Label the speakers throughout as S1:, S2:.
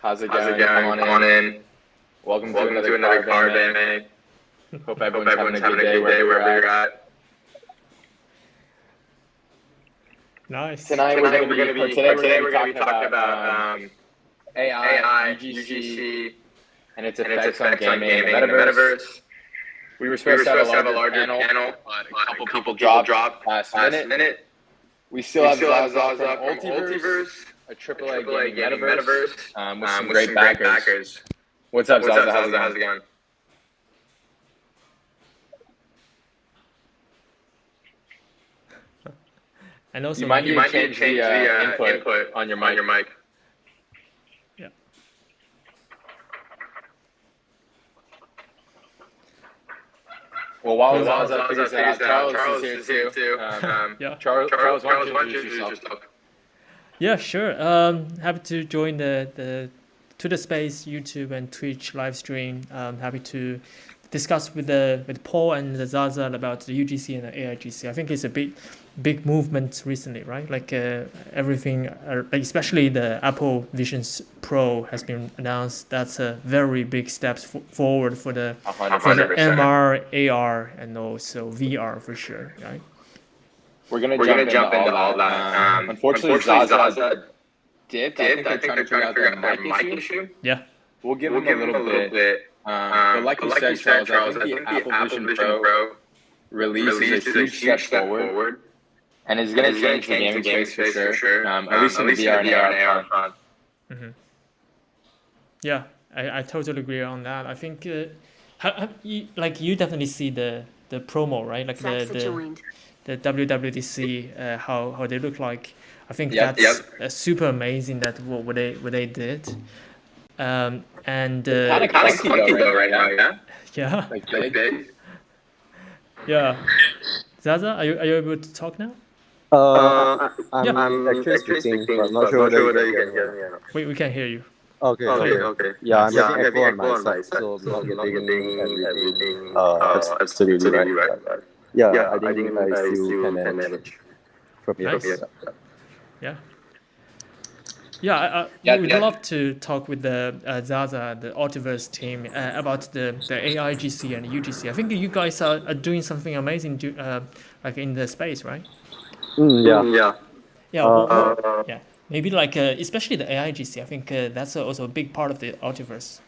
S1: How's it going? Come on in. Welcome to another CARV AMA. Hope everyone's having a good day wherever you're at.
S2: Nice.
S1: Today we're going to be talking about AI, UGC, and its effects on gaming in the metaverse. We were supposed to have a larger panel, but a couple people dropped last minute. We still have Zaza from Ultiverse, a AAA gaming metaverse with some great backers. What's up, Zaza? How's it going?
S2: And also,
S1: you might need to change the input on your mic.
S2: Yeah.
S1: Well, while Zaza figures that out, Charles is here too.
S2: Yeah.
S1: Charles, why don't you introduce yourself?
S2: Yeah, sure. Happy to join the To The Space YouTube and Twitch live stream. Happy to discuss with Paul and the Zaza about the UGC and the AIGC. I think it's a big movement recently, right? Like everything, like especially the Apple Vision Pro has been announced. That's a very big steps forward for the
S1: 100%.
S2: MR, AR, and also VR for sure, right?
S1: We're gonna jump into all that. Unfortunately, Zaza dipped. I think they're trying to figure out their mic issue.
S2: Yeah.
S1: We'll give them a little bit. But like you said, Charles, I think the Apple Vision Pro release is a huge step forward. And it's going to change the gaming space for sure. At least in the VR and AR front.
S2: Mm-hmm. Yeah, I totally agree on that. I think you definitely see the promo, right? Like the WWDC, how they look like. I think that's super amazing that what they did. And
S1: kind of funky though right now, yeah.
S2: Yeah.
S1: Like big.
S2: Yeah. Zaza, are you able to talk now?
S3: I'm actually speaking, but not sure whether you can hear me.
S2: We can hear you.
S3: Okay. Yeah, I'm getting echo on my side, so I'm not getting everything absolutely right. Yeah, I think I still can manage.
S2: Nice. Yeah, we'd love to talk with the Zaza, the Ultiverse team, about the AIGC and UGC. I think you guys are doing something amazing, like in the space, right?
S3: Yeah.
S2: Yeah. Maybe like especially the AIGC. I think that's also a big part of the Ultiverse.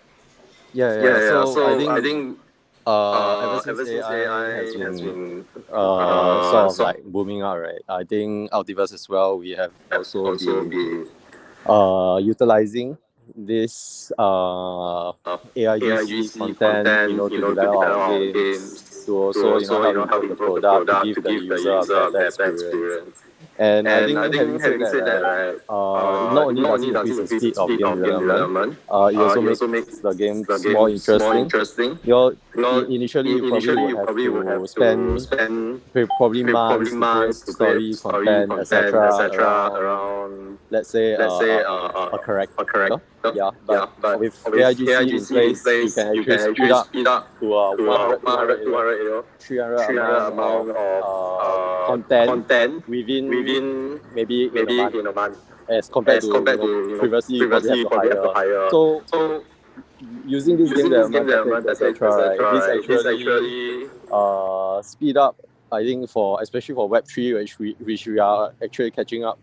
S3: Yeah. So I think ever since AI has been sort of like booming out, right? I think Ultiverse as well. We have also been utilizing this AIGC content, to develop our games, to also help improve the product, to give the user a better experience. And I think having said that, not only does it increase the speed of game development, it also makes the games more interesting. Initially, you probably would have to spend probably months to create story content, etc. around, let's say, a character. Yeah, but with AIGC in place, you can actually speed up to 100, 200, 300 amount of content within maybe in a month, as compared to previously you probably have to hire. So using this game development, etc., this actually speed up. I think especially for Web3, which we are actually catching up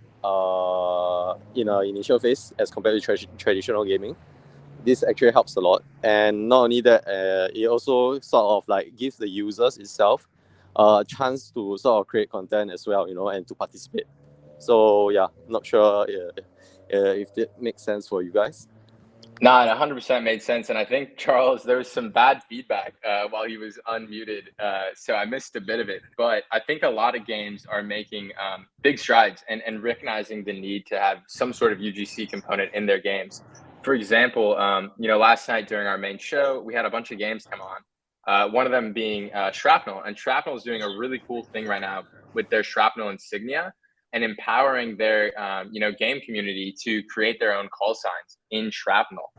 S3: in our initial phase as compared to traditional gaming. This actually helps a lot, and not only that, it also sort of like gives the users itself a chance to sort of create content as well, and to participate. So yeah, not sure if that makes sense for you guys.
S1: Nah, it 100% made sense. And I think, Charles, there was some bad feedback while he was unmuted. So I missed a bit of it. But I think a lot of games are making big strides and recognizing the need to have some sort of UGC component in their games. For example, last night during our main show, we had a bunch of games come on. One of them being Shrapnel. And Shrapnel is doing a really cool thing right now with their Shrapnel insignia, and empowering their game community to create their own call signs in Shrapnel,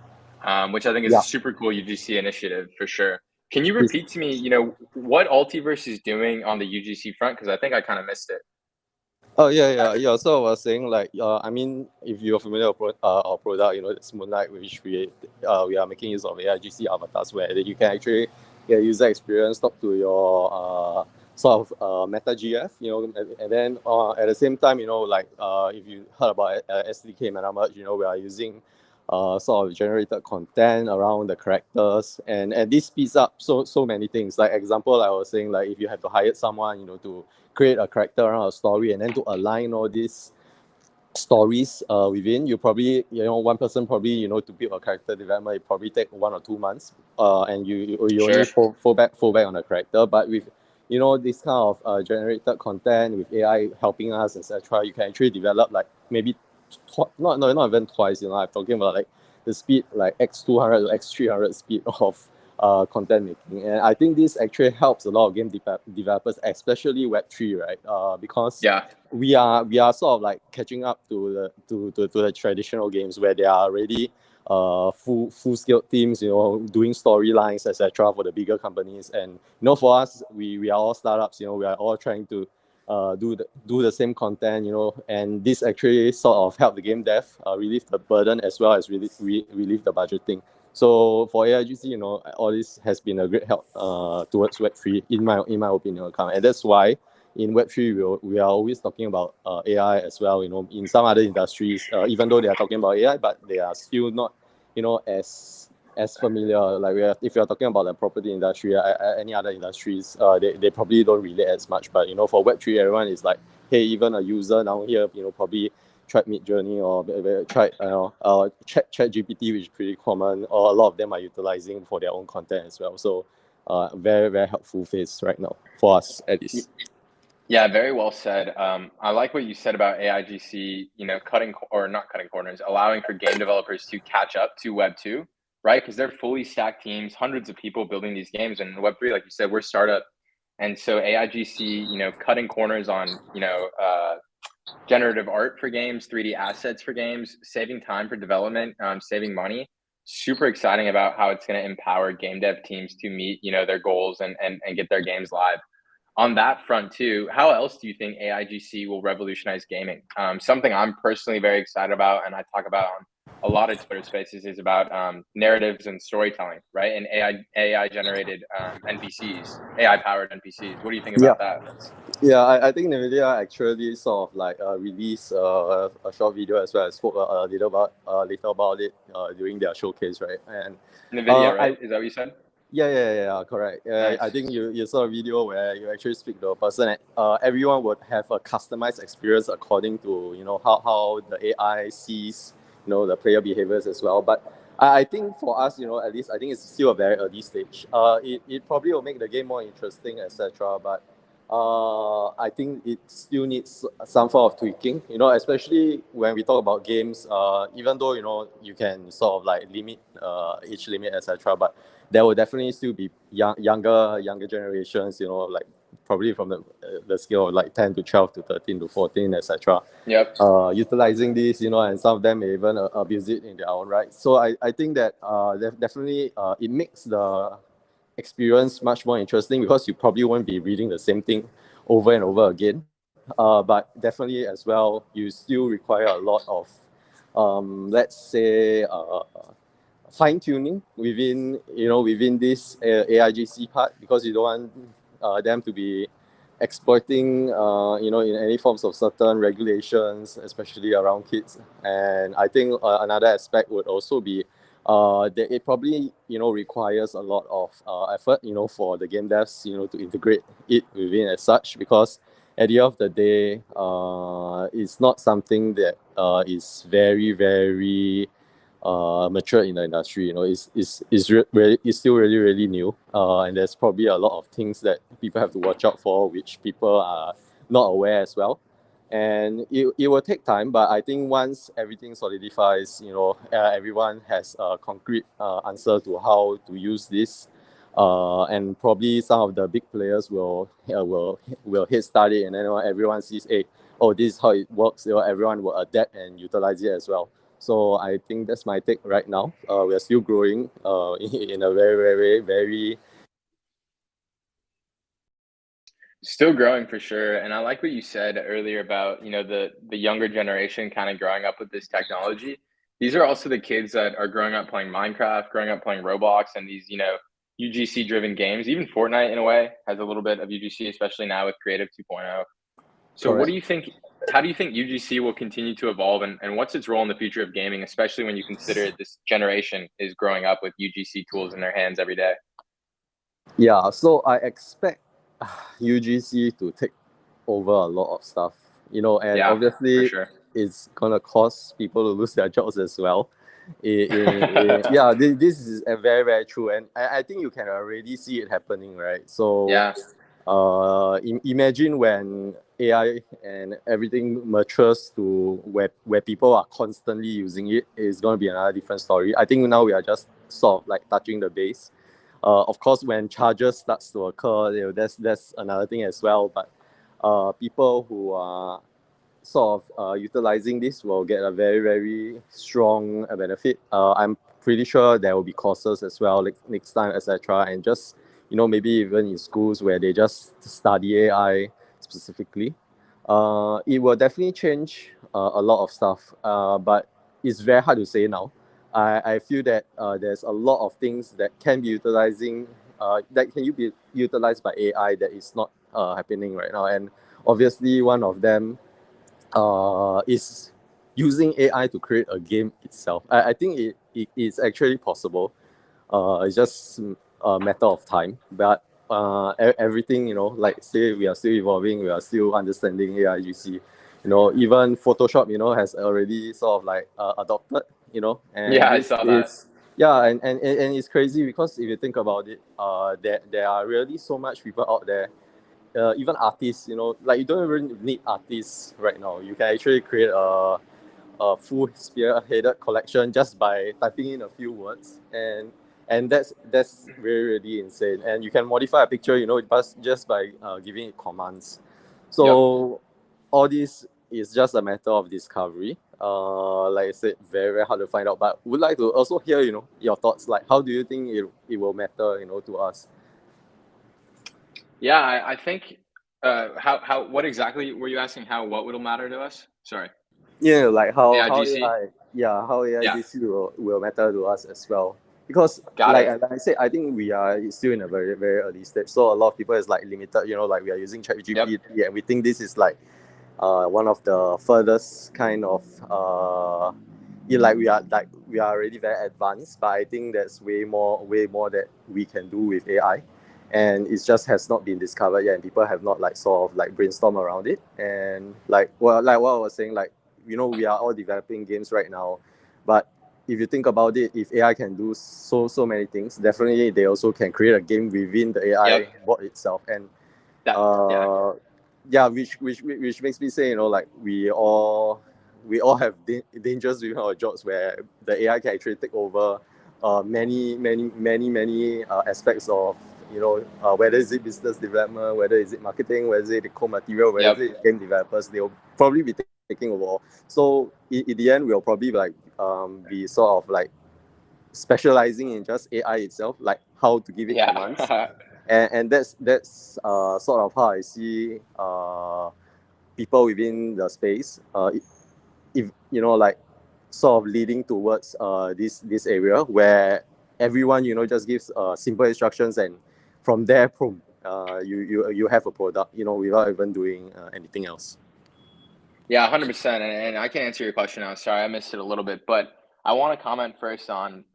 S1: which I think is a super cool UGC initiative for sure. Can you repeat to me, what Ultiverse is doing on the UGC front? Because I think I kind of missed it.
S3: Oh yeah. So I was saying like, I mean, if you're familiar with our product, it's Moonlight, which we are making use of AIGC avatars where you can actually get user experience, talk to your sort of meta GF, and then at the same time, like if you heard about SDK meta merge, we are using sort of generated content around the characters, and this speeds up so many things. Like example, I was saying like if you have to hire someone, to create a character around a story and then to align all these stories within, you probably, one person probably, to build a character development, it probably take 1 or 2 months, and you only
S1: Sure.
S3: fall back on a character. But with this kind of generated content with AI helping us, etc., you can actually develop like maybe not even twice. I'm talking about like the speed, like X200 to X300 speed of content making. And I think this actually helps a lot of game developers, especially Web3, right? Because
S1: Yeah.
S3: we are sort of like catching up to the traditional games where there are already full scale teams, doing storylines, etc., for the bigger companies. And for us, we are all startups. We are all trying to do the same content, and this actually sort of help the game dev relieve the burden as well as relieve the budgeting. So for AIGC, all this has been a great help towards Web3 in my opinion, and that's why in Web3 we are always talking about AI as well. In some other industries, even though they are talking about AI, but they are still not, as familiar. Like if you're talking about the property industry, any other industries, they probably don't relate as much. But for Web3, everyone is like, hey, even a user now here, probably tried Midjourney or tried Chat GPT, which is pretty common, or a lot of them are utilizing for their own content as well. So very, very helpful phase right now for us at least.
S1: Yeah, very well said. I like what you said about AIGC, not cutting corners, allowing for game developers to catch up to Web2, right? Because they're fully stacked teams, hundreds of people building these games. And Web3, like you said, we're startup. And so AIGC, cutting corners on, generative art for games, 3D assets for games, saving time for development, saving money. Super exciting about how it's going to empower game dev teams to meet, their goals and get their games live. On that front too, how else do you think AIGC will revolutionize gaming? Something I'm personally very excited about, and I talk about on a lot of Twitter Spaces, is about narratives and storytelling, right? And AI generated NPCs, AI powered NPCs. What do you think about that?
S3: Yeah, I think NVIDIA actually sort of like released a short video as well. I spoke a little about it during their showcase, right? And
S1: NVIDIA, right? Is that what you said?
S3: Yeah, correct.
S1: Nice.
S3: I think you saw a video where you actually speak to a person, and everyone would have a customized experience according to how the AI sees the player behaviors as well. But I think for us, at least I think it's still a very early stage. It probably will make the game more interesting, etc. But I think it still needs some form of tweaking, especially when we talk about games. Even though you can sort of like limit age limit, etc. But there will definitely still be younger generations, like probably from the scale of like 10 to 12 to 13 to 14, etc.
S1: Yep.
S3: Utilizing this, and some of them may even abuse it in their own right. So I think that definitely it makes the experience much more interesting because you probably won't be reading the same thing over and over again. But definitely as well, you still require a lot of, let's say, fine tuning within this AIGC part, because you don't want them to be exploiting in any forms of certain regulations, especially around kids. And I think another aspect would also be that it probably requires a lot of effort for the game devs to integrate it within as such, because at the end of the day it's not something that is very, very mature in the industry. It's still really, really new, and there's probably a lot of things that people have to watch out for, which people are not aware as well. And it will take time, but I think once everything solidifies, everyone has a concrete answer to how to use this, and probably some of the big players will head start it, and then everyone sees, hey, oh, this is how it works. Everyone will adapt and utilize it as well. So I think that's my take right now. We are still growing in a very, very, very
S1: Still growing for sure. And I like what you said earlier about, the younger generation kind of growing up with this technology. These are also the kids that are growing up playing Minecraft, growing up playing Roblox and these, UGC driven games. Even Fortnite in a way has a little bit of UGC, especially now with Creative 2.0. So what
S3: Correct.
S1: do you think, how do you think UGC will continue to evolve and what's its role in the future of gaming, especially when you consider this generation is growing up with UGC tools in their hands every day?
S3: Yeah, so I expect UGC to take over a lot of stuff, and
S1: Yeah, for
S3: obviously
S1: sure.
S3: it's gonna cause people to lose their jobs as well. Yeah, this is very, very true, and I think you can already see it happening, right? So,
S1: Yeah.
S3: imagine when AI and everything matures to where people are constantly using it, is going to be another different story. I think now we are just sort of like touching the base. Of course, when charges starts to occur, that's another thing as well. But people who are sort of utilizing this will get a very, very strong benefit. I'm pretty sure there will be courses as well, like next time, etc. And just, maybe even in schools where they just study AI specifically. It will definitely change a lot of stuff, but it's very hard to say now. I feel that there's a lot of things that can be be utilized by AI that is not happening right now. And obviously, one of them is using AI to create a game itself. I think it is actually possible. It's just a matter of time. But everything, like say we are still evolving, we are still understanding AIGC. Even Photoshop, has already sort of like adopted, and
S1: Yeah, I
S3: this
S1: saw that.
S3: is yeah, and it's crazy because if you think about it, there are really so much people out there, even artists, like you don't even need artists right now. You can actually create a full spearheaded collection just by typing in a few words, and that's really, really insane. And you can modify a picture, just by giving it commands.
S1: Yep.
S3: So all this is just a matter of discovery. Like I said, very, very hard to find out. But would like to also hear, your thoughts. Like, how do you think it will matter, to us?
S1: Yeah, I think what exactly were you asking? How what will matter to us? Sorry.
S3: Yeah, like how
S1: AIGC?
S3: AI, yeah, how
S1: Yeah,
S3: AIGC will matter to us as well. Because
S1: got
S3: like,
S1: it.
S3: like I said, I think we are still in a very, very early stage. So a lot of people is like limited, like we are using
S1: Yep.
S3: ChatGPT and we think this is like one of the furthest kind of yeah, like we are already very advanced, but I think there's way more that we can do with AI. And it just has not been discovered yet, and people have not like sort of like brainstorm around it. And like what I was saying, like, we are all developing games right now, but if you think about it, if AI can do so many things, definitely they also can create a game within the
S1: Yep.
S3: AI bot itself. And
S1: Yeah.
S3: uh yeah, which makes me say, like we all have dangers within our jobs where the AI can actually take over many aspects of, whether is it business development, whether is it marketing, whether is it the core material, whether is
S1: Yep.
S3: it game developers. They'll probably be taking over all. So in the end, we'll probably like be sort of like specializing in just AI itself, like how to give it commands.
S1: Yeah.
S3: And that's sort of how I see people within the space. If like sort of leading towards this area where everyone, just gives simple instructions, and from there, boom, you have a product, without even doing anything else.
S1: Yeah, 100%. And I can answer your question now. Sorry, I missed it a little bit, but I want to comment first on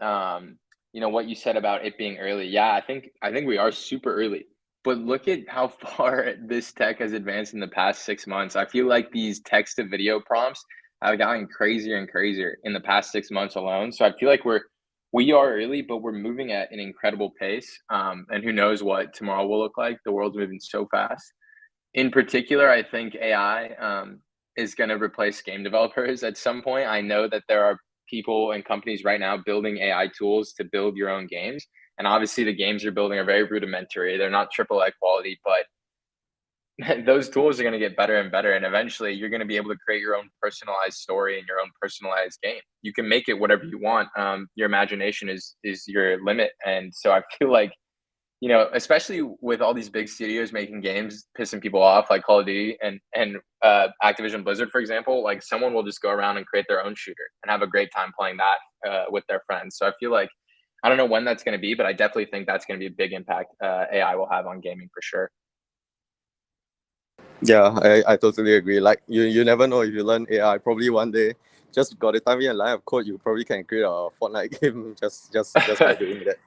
S1: what you said about it being early. Yeah, I think we are super early. But look at how far this tech has advanced in the past 6 months. I feel like these text to video prompts have gotten crazier and crazier in the past 6 months alone. So I feel like we are early, but we're moving at an incredible pace. And who knows what tomorrow will look like? The world's moving so fast. In particular, I think AI is going to replace game developers at some point. I know that there are people and companies right now building AI tools to build your own games. And obviously, the games you're building are very rudimentary. They're not AAA quality, but those tools are going to get better and better. And eventually, you're going to be able to create your own personalized story and your own personalized game. You can make it whatever you want. Your imagination is your limit. And so I feel like you know, especially with all these big studios making games pissing people off, like Call of Duty and Activision Blizzard, for example, like someone will just go around and create their own shooter and have a great time playing that with their friends. So I feel like I don't know when that's going to be, but I definitely think that's going to be a big impact AI will have on gaming for sure.
S3: Yeah, I totally agree. Like you never know if you learn AI. Probably one day, just got the time in a line of code, you probably can create a Fortnite game just by doing that.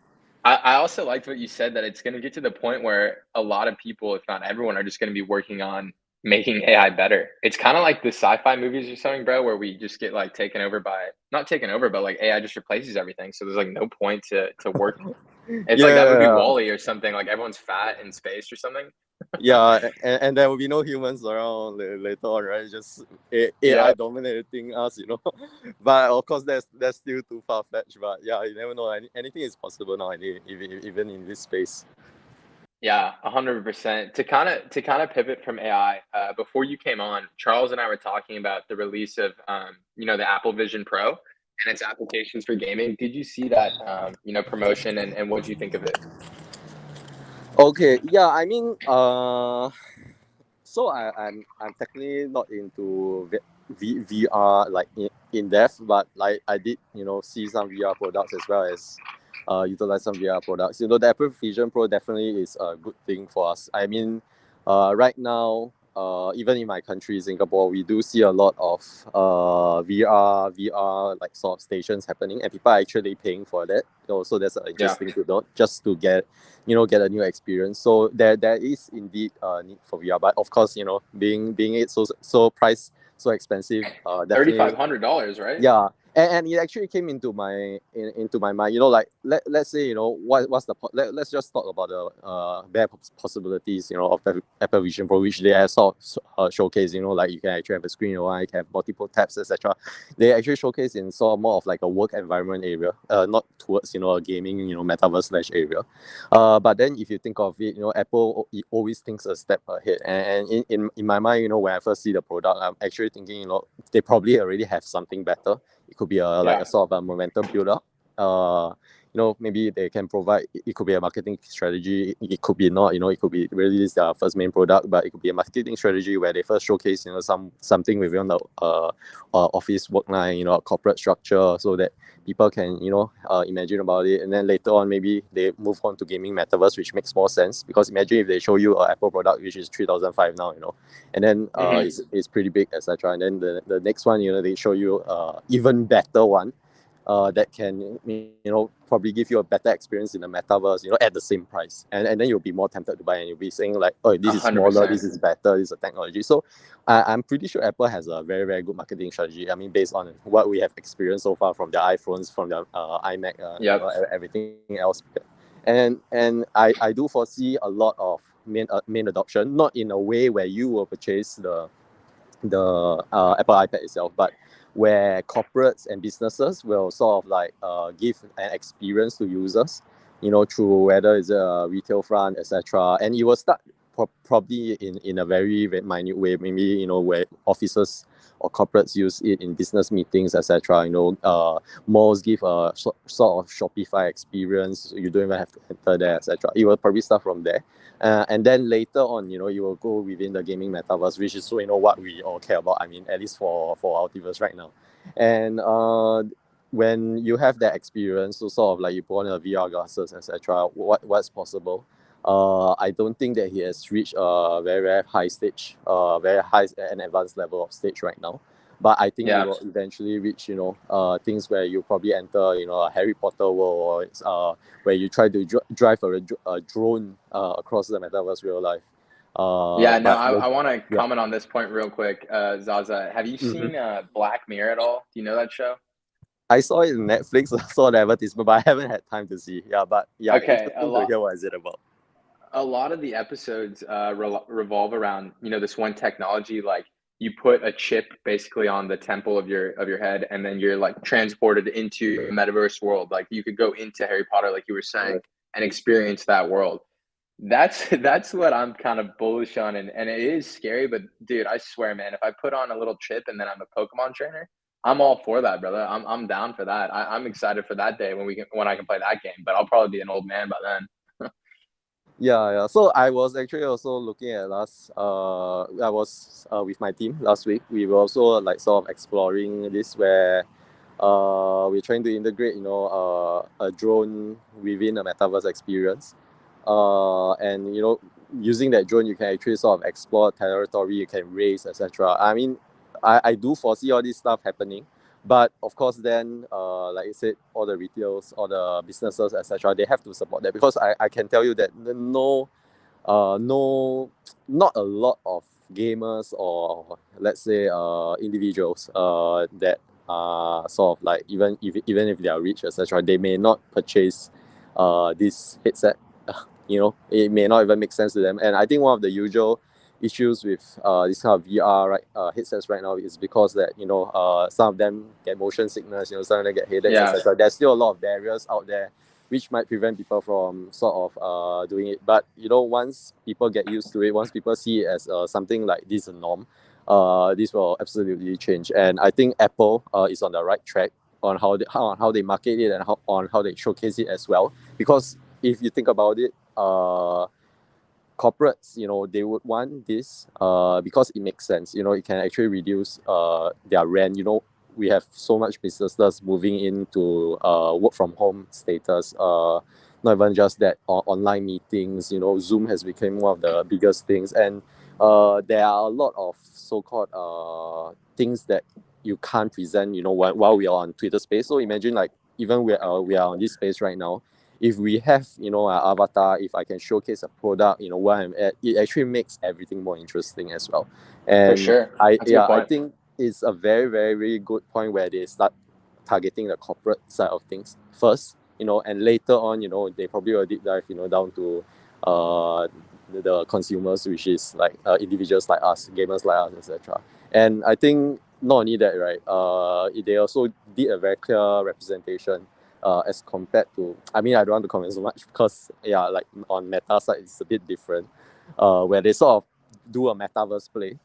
S1: I also liked what you said that it's going to get to the point where a lot of people, if not everyone, are just going to be working on making AI better. It's kind of like the sci-fi movies or something, bro, where we just get like taken over by not taken over, but like AI just replaces everything. So there's like no point to working. It's like that movie
S3: Yeah,
S1: Wall-E or something. Like everyone's fat in space or something.
S3: yeah, and there will be no humans around later on, right? Just AI
S1: Yeah,
S3: dominating us, you know. But of course, that's still too far fetched. But yeah, you never know. Anything is possible now, even in this space.
S1: yeah, 100%. To kind of pivot from AI, before you came on, Charles and I were talking about the release of you know, the Apple Vision Pro and its applications for gaming. Did you see that you know, promotion and what did you think of it?
S3: Okay, yeah, I mean, so I'm technically not into VR like in depth, but like I did, you know, see some VR products as well as utilize some VR products. You know, the Apple Vision Pro definitely is a good thing for us. I mean, right now, even in my country, Singapore, we do see a lot of VR like sort of stations happening, and people are actually paying for that. You know, so that's
S1: Yeah,
S3: interesting to note, just to get get a new experience. So there is indeed a need for VR, but of course, you know, being it so price so expensive, definitely.
S1: $3,500, right?
S3: Yeah, and it actually came into into my mind. You know, like let's say, you know, what's the let's just talk about the bare possibilities, you know, of the Apple Vision Pro, which they have sort of showcase. You know, like you can actually have a screen, or you can have multiple tabs, etc. They actually showcase in sort of more of like a work environment area, not towards, you know, a gaming, you know, metaverse slash area. But then if you think of it, you know, Apple always thinks a step ahead. And in my mind, you know, when I first see the product, I'm actually thinking, you know, they probably already have something better. It could be like
S1: Yeah,
S3: a sort of a momentum build up. You know, maybe they can provide. It could be a marketing strategy. It could be not. You know, it could be really this their first main product, but it could be a marketing strategy where they first showcase, you know, something within the office work line, you know, corporate structure, so that people can, you know, imagine about it, and then later on maybe they move on to gaming metaverse, which makes more sense, because imagine if they show you an Apple product which is 3,500 now, you know, and then
S1: hmm,
S3: it's pretty big, etc. And then the next one, you know, they show you even better one that can, you know, probably give you a better experience in the metaverse, you know, at the same price, and then you'll be more tempted to buy, and you'll be saying like, oh, this
S1: a
S3: is
S1: hundred
S3: smaller,
S1: percent.
S3: this is better, this is a technology. So I'm pretty sure Apple has a very, very good marketing strategy. I mean, based on what we have experienced so far from the iPhones, from the iMac, you know,
S1: Yep.
S3: everything else. And I do foresee a lot of main adoption, not in a way where you will purchase the Apple iPad itself, but where corporates and businesses will sort of like give an experience to users, you know, through whether it's a retail front, etc. And it will start probably in a very, very minute way, maybe, you know, where offices or corporates use it in business meetings, etc. You know, malls give a sort of Shopify experience. So you don't even have to enter there, etc. It will probably start from there. And then later on, you know, you will go within the gaming metaverse, which is, so, you know, what we all care about. I mean, at least for Altiverse right now. And when you have that experience, so sort of like you put on a VR glasses, etc., what's possible? I don't think that he has reached a very, very high stage, very high and advanced level of stage right now. But I think it
S1: Yeah.
S3: will eventually reach, you know, things where you probably enter, you know, a Harry Potter world, or where you try to drive a drone across the metaverse real life.
S1: Yeah, no,
S3: But
S1: I want to
S3: yeah.
S1: comment on this point real quick, Zaza. Have you
S3: Mm-hmm.
S1: seen Black Mirror at all? Do you know that show?
S3: I saw it in Netflix, I saw the advertisement, but I haven't had time to see. Yeah, but yeah,
S1: Okay,
S3: interesting to hear what is it about.
S1: a lot of the episodes revolve around, you know, this one technology. Like you put a chip basically on the temple of your head, and then you're like transported into a metaverse world. Like you could go into Harry Potter, like you were saying, and experience that world. That's what I'm kind of bullish on, and it is scary. But dude, I swear, man, if I put on a little chip and then I'm a Pokemon trainer, I'm all for that, brother. I'm down for that. I'm excited for that day when I can play that game. But I'll probably be an old man by then.
S3: Yeah. So I was actually also looking at I was with my team last week. We were also like sort of exploring this where we're trying to integrate, a drone within a metaverse experience. And using that drone, you can actually sort of explore territory, you can race, etc. I mean, I do foresee all this stuff happening. But of course, then, like I said, all the retails, all the businesses, etc., they have to support that because I can tell you that no, not a lot of gamers or let's say individuals that are sort of like even if they are rich, etc., they may not purchase this headset. It may not even make sense to them. And I think one of the usual issues with this kind of VR headsets right now is because that some of them get motion sickness, some of them get headaches,
S1: Yeah,
S3: etc. There's still a lot of barriers out there which might prevent people from sort of doing it. But once people get used to it, once people see it as something like this a norm, this will absolutely change. And I think Apple is on the right track on how they market it and how they showcase it as well. Because if you think about it, corporates, they would want this because it makes sense. It can actually reduce their rent. We have so much businesses moving into work from home status. Not even just that, online meetings. Zoom has become one of the biggest things, and there are a lot of so-called things that you can't present. While we are on Twitter Space. So imagine like even we are on this space right now, if we have an avatar, if I can showcase a product, where I'm at, it actually makes everything more interesting as well.
S1: for
S3: And
S1: sure. That's a good
S3: I
S1: point.
S3: think it's a very, very, very good point where they start targeting the corporate side of things first, and later on, they probably will deep dive, down to the consumers, which is like individuals like us, gamers like us, etc. And I think not only that, right? They also did a very clear representation as compared to, I mean, I don't want to comment so much because like on Meta side it's a bit different, where they sort of do a metaverse play,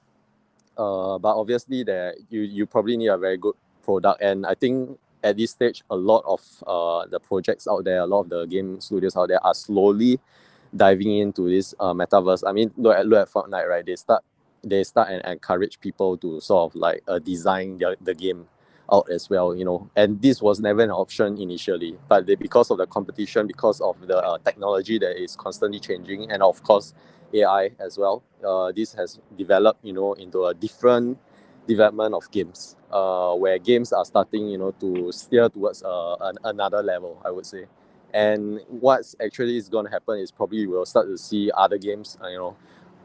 S3: but obviously there you probably need a very good product. And I think at this stage a lot of the projects out there, a lot of the game studios out there are slowly diving into this metaverse. I mean, look at Fortnite, right? They start and encourage people to sort of like design the game out as well, and this was never an option initially, but because of the competition, because of the technology that is constantly changing, and of course AI as well, this has developed, into a different development of games, where games are starting, to steer towards another level, I would say. And what's actually is going to happen is probably we'll start to see other games,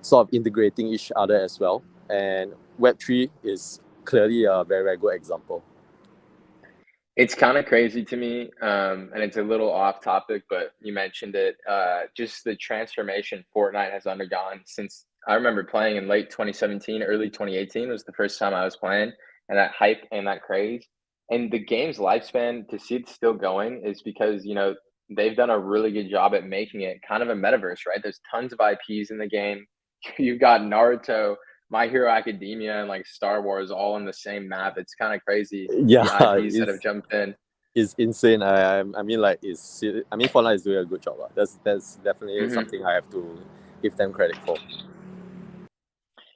S3: sort of integrating each other as well. And Web3 is clearly a very, very good example.
S1: It's kind of crazy to me, and it's a little off topic, but you mentioned it. Just the transformation Fortnite has undergone since I remember playing in late 2017, early 2018 was the first time I was playing, and that hype and that craze. And the game's lifespan to see it still going is because, they've done a really good job at making it kind of a metaverse, right? There's tons of IPs in the game. You've got Naruto, My Hero Academia, and like Star Wars all on the same map. It's kind of crazy
S3: Yeah,
S1: the IPs that have jumped in.
S3: it's insane. I mean, like, Fortnite is doing a good job. That's definitely
S1: Hmm.
S3: something I have to give them credit for.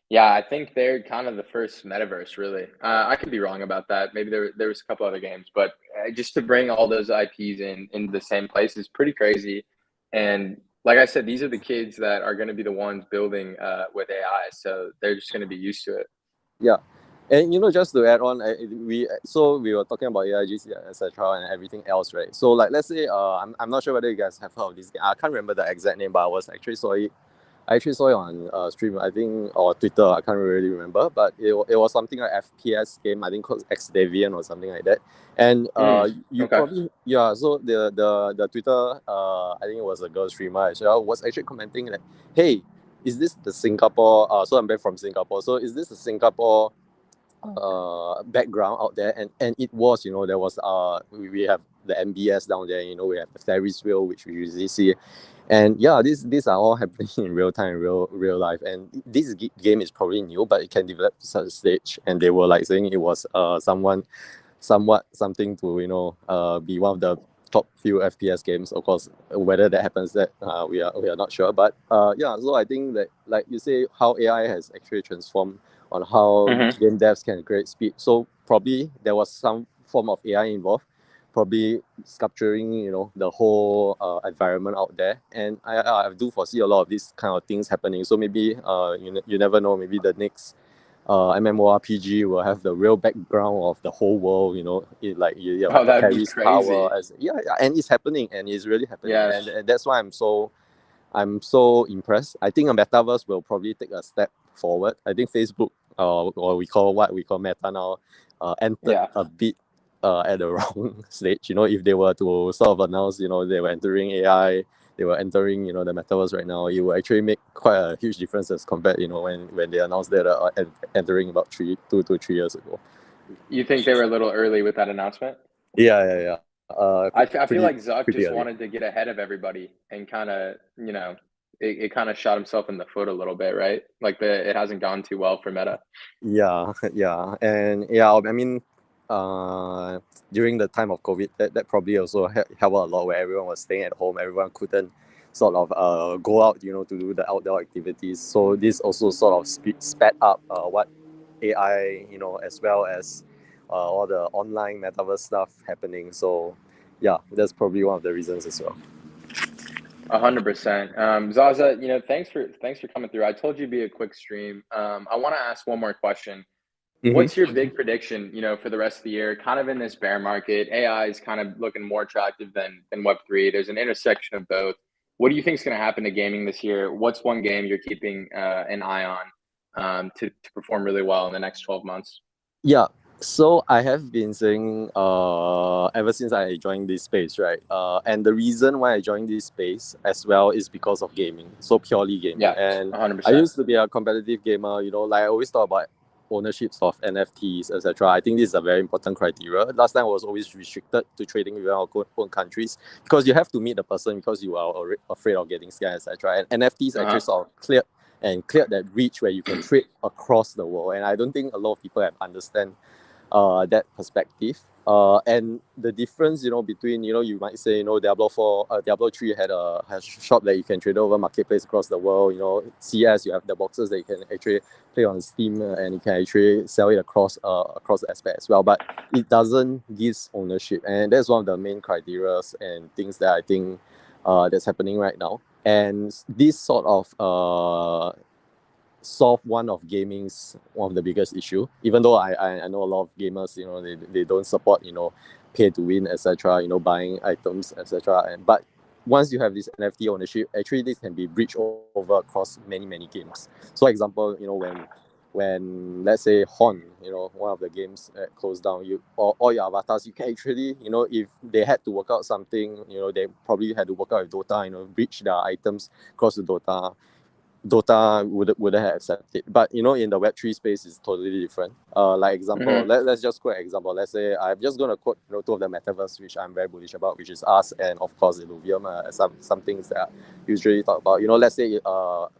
S1: Yeah, I think they're kind of the first metaverse, really. I could be wrong about that. Maybe there was a couple other games, but just to bring all those IPs in the same place is pretty crazy. And like I said, these are the kids that are going to be the ones building with AI, so they're just going to be used to it.
S3: Yeah, and just to add on, we were talking about AIGC, etc., and everything else, right? So like, let's say I'm not sure whether you guys have heard of this game. I can't remember the exact name, but I actually saw it on stream, I think, or Twitter. I can't really remember, but it was something like FPS game. I think called X Deviant or something like that. And you
S1: Okay.
S3: probably, so the Twitter, I think it was a girl streamer as well, was actually commenting that, hey, is this the Singapore? So I'm back from Singapore. So is this the Singapore background out there? And it was, there was we have the MBS down there. We have the Ferris wheel, which we usually see. And yeah, these are all happening in real time, real life. And this game is probably new, but it can develop to such a stage. And they were like saying it was somewhat something to be one of the top few FPS games. Of course, whether that happens, that we are not sure. But yeah, so I think that, like you say, how AI has actually transformed on how game devs can create speed. So probably there was some form of AI involved, probably sculpturing, the whole environment out there. And I do foresee a lot of these kind of things happening. So maybe you never know, maybe the next MMORPG will have the real background of the whole world,
S1: Oh, that'd be
S3: Harry's
S1: crazy.
S3: power. And it's happening, and it's really happening.
S1: Yes.
S3: And that's why I'm so impressed. I think a metaverse will probably take a step forward. I think Facebook, or what we call Meta now, entered a bit at the wrong stage. If they were to sort of announce, they were entering AI, they were entering, the metaverse right now, it will actually make quite a huge difference as compared, when they announced that entering about 2 to 3 years ago.
S1: You think they were a little early with that announcement?
S3: Yeah.
S1: I feel like Zuck just
S3: early.
S1: wanted to get ahead of everybody and kind of, it kind of shot himself in the foot a little bit, right? Like it hasn't gone too well for Meta.
S3: Yeah. And yeah, I mean, during the time of COVID, that probably also helped a lot, where everyone was staying at home, everyone couldn't sort of go out, to do the outdoor activities. So this also sort of sped up what AI, as well as all the online metaverse stuff happening. So yeah, that's probably one of the reasons as well.
S1: 100%. Zaza, thanks for coming through. I told you it'd be a quick stream. I want to ask one more question. What's your big prediction, for the rest of the year? Kind of in this bear market, AI is kind of looking more attractive than Web3. There's an intersection of both. What do you think is going to happen to gaming this year? What's one game you're keeping an eye on to perform really well in the next 12 months?
S3: Yeah. So I have been saying ever since I joined this space, right? And the reason why I joined this space as well is because of gaming. So purely gaming.
S1: Yeah,
S3: and
S1: 100%.
S3: I used to be a competitive gamer, like I always talk about ownerships of NFTs, etc. I think this is a very important criteria. Last time I was always restricted to trading within our own countries, because you have to meet the person because you are afraid of getting scammed, etc. And NFTs actually sort of cleared that reach where you can trade across the world. And I don't think a lot of people have understand that perspective. And the difference, between, you might say, Diablo 3 has a shop that you can trade over marketplace across the world. CS, you have the boxes that you can actually play on Steam, and you can actually sell it across the aspect as well. But it doesn't give ownership, and that's one of the main criteria and things that I think that's happening right now. And this sort of solve one of the biggest issue, even though I know a lot of gamers, they don't support, pay to win, etc., buying items, etc. But once you have this NFT ownership, actually this can be breached over across many games. So example, when let's say Horn, one of the games closed down, all your avatars, you can actually, if they had to work out something, they probably had to work out with Dota, breach their items across the Dota wouldn't have accepted. But in the Web3 space is totally different. Like example, let's just quote example. Let's say I'm just gonna quote two of the metaverse which I'm very bullish about, which is us and of course Illuvium. Some things that I usually talk about. Let's say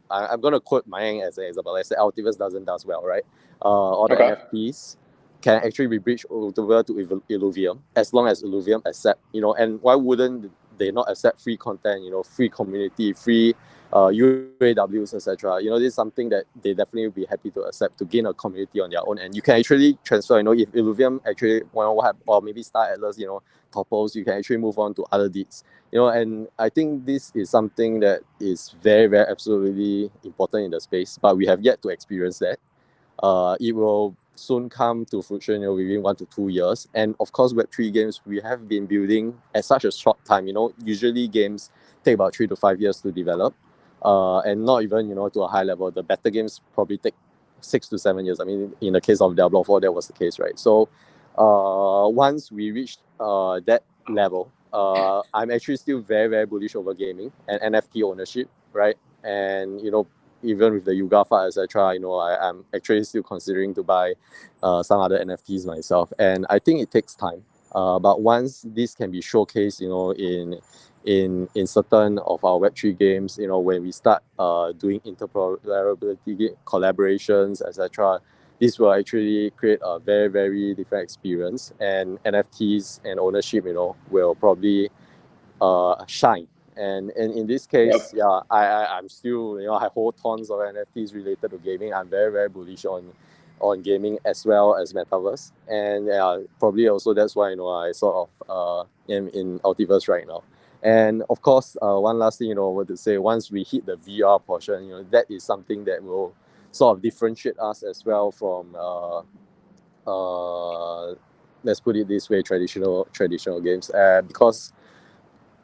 S3: I'm gonna quote Mayang as an example. Let's say Altiverse does well, right? All the NFTs can actually be breached over to Illuvium as long as Illuvium accept. And why wouldn't they not accept free content? Free community, free UAWs, etc. This is something that they definitely will be happy to accept to gain a community on their own. And you can actually transfer, if Illuvium actually, or maybe Star Atlas, topples, you can actually move on to other deeds. And I think this is something that is very, very absolutely important in the space, but we have yet to experience that. It will soon come to fruition, within 1 to 2 years. And of course, Web3 games, we have been building at such a short time. Usually games take about 3 to 5 years to develop. And not even, to a high level. The better games probably take 6 to 7 years. I mean, in the case of Diablo 4, that was the case, right? So once we reach that level, I'm actually still very, very bullish over gaming and NFT ownership, right? And, even with the Yugafa, etc., I'm actually still considering to buy some other NFTs myself. And I think it takes time. But once this can be showcased, in certain of our Web3 games, when we start doing interoperability collaborations, etc., this will actually create a very, very different experience. And NFTs and ownership, will probably shine. And in this case, yeah, I'm still, I hold tons of NFTs related to gaming. I'm very, very bullish on gaming as well as metaverse. And probably also that's why, I sort of am in Ultiverse right now. And of course, one last thing, I want to say, once we hit the VR portion, that is something that will sort of differentiate us as well from, let's put it this way, traditional games. Because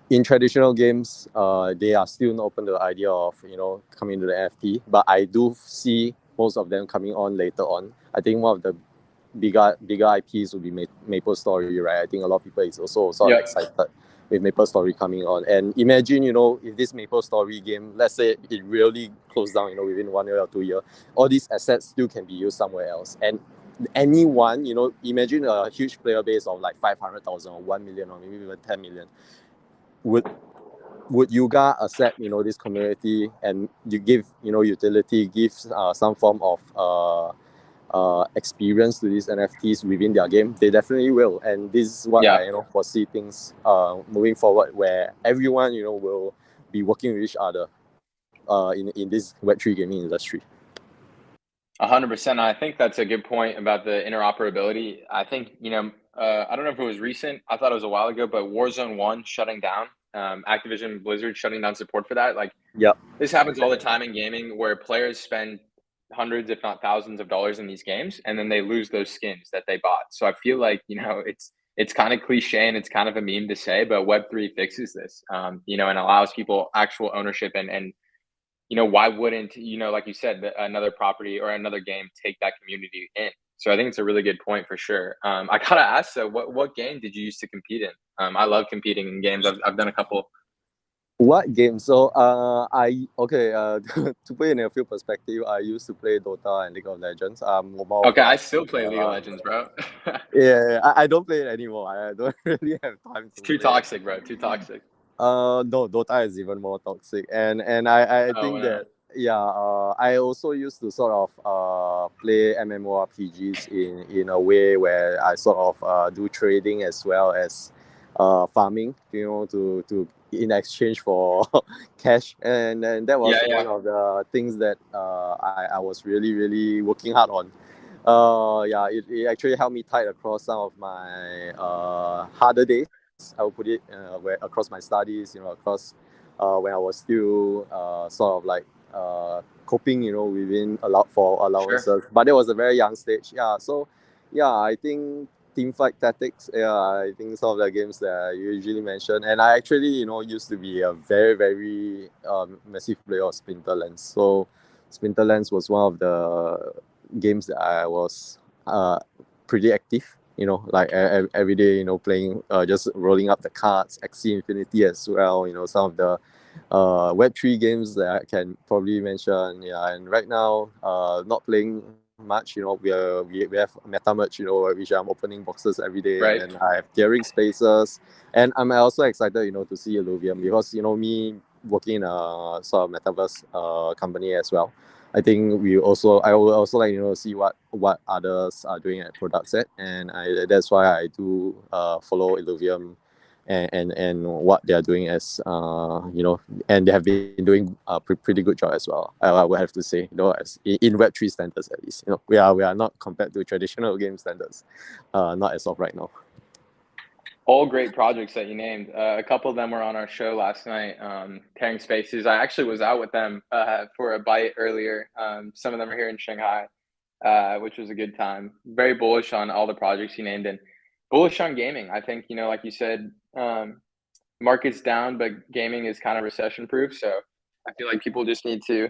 S3: in traditional games, they are still not open to the idea of coming to the NFT, but I do see most of them coming on later on. I think one of the bigger IPs will be Maple Story, right? I think a lot of people is also sort of excited with Maple Story coming on. And imagine, if this Maple Story game, let's say it really closed down, within 1 year or 2 years, all these assets still can be used somewhere else. And anyone, imagine a huge player base of like 500,000 or 1 million or maybe even 10 million. Would Yuga accept this community and you give utility, give some form of experience to these NFTs within their game? They definitely will, and this is what I foresee things moving forward, where everyone will be working with each other in this Web3 gaming industry.
S1: 100%. I think that's a good point about the interoperability. I think I don't know if it was recent. I thought it was a while ago, but Warzone 1 shutting down, Activision Blizzard shutting down support for that. This happens all the time in gaming, where players spend hundreds, if not thousands of dollars in these games, and then they lose those skins that they bought. So I feel like, it's kind of cliche and it's kind of a meme to say, but Web3 fixes this, and allows people actual ownership and why wouldn't, like you said, another property or another game take that community in? So I think it's a really good point for sure. I gotta ask, so what game did you used to compete in? I love competing in games. I've done a couple.
S3: What game? So to put it in a few perspective, I used to play Dota and League of Legends.
S1: I still play League of Legends, bro.
S3: I don't play it anymore. I don't really have time to
S1: It's too toxic, bro. Too toxic.
S3: No, Dota is even more toxic, and I think that I also used to sort of play MMORPGs in a way where I sort of do trading as well as farming, to in exchange for cash, and that was one of the things that I was really, really working hard on. It actually helped me tide across some of my harder days. I would put it across my studies, across when I was still sort of like coping, within allowances. Sure. But it was a very young stage. I think Teamfight Tactics, I think some of the games that I usually mention. And I actually, used to be a very, very massive player of Splinterlands. So Splinterlands was one of the games that I was pretty active. Like every day, playing, just rolling up the cards, Axie Infinity as well, some of the Web3 games that I can probably mention. And right now, not playing much, we have meta merch, which I'm opening boxes every day. Right. And I have clearing spaces. And I'm also excited, to see Illuvium, because, me working in a sort of metaverse company as well. I think I would also like to see what others are doing at Product Set, and that's why I do follow Illuvium and what they are doing as and they have been doing a pretty good job as well. I would have to say, as in Web3 standards at least. We are not compared to traditional game standards, not as of right now.
S1: All great projects that you named. A couple of them were on our show last night, Tearing Spaces. I actually was out with them for a bite earlier. Some of them are here in Shanghai, which was a good time. Very bullish on all the projects you named, and bullish on gaming. I think, like you said, market's down, but gaming is kind of recession-proof. So I feel like people just need to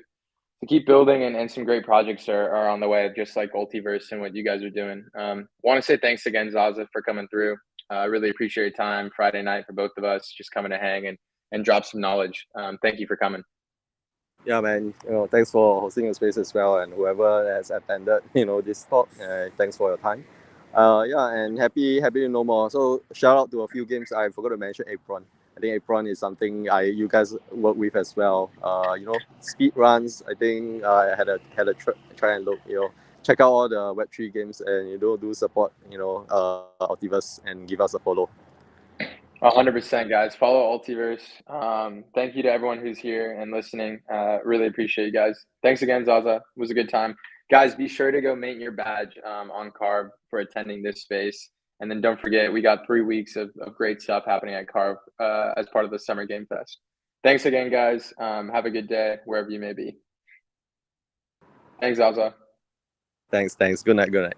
S1: keep building, and some great projects are on the way, just like Ultiverse and what you guys are doing. Want to say thanks again, Zaza, for coming through. I really appreciate your time Friday night for both of us, just coming to hang and drop some knowledge. Thank you for coming.
S3: Yeah, man. Thanks for hosting the space as well, and whoever has attended, this talk. Thanks for your time. And happy to know more. So shout out to a few games. I forgot to mention Apron. I think Apron is something you guys work with as well. Speed runs. I think I had a try and look. Check out all the Web3 games, and do support Ultiverse and give us a follow.
S1: 100%, guys. Follow Ultiverse. Thank you to everyone who's here and listening. Really appreciate you guys. Thanks again, Zaza. It was a good time. Guys, be sure to go mint your badge on CARV for attending this space. And then don't forget, we got 3 weeks of great stuff happening at CARV as part of the Summer Game Fest. Thanks again, guys. Have a good day wherever you may be. Thanks, Zaza.
S3: Thanks. Good night.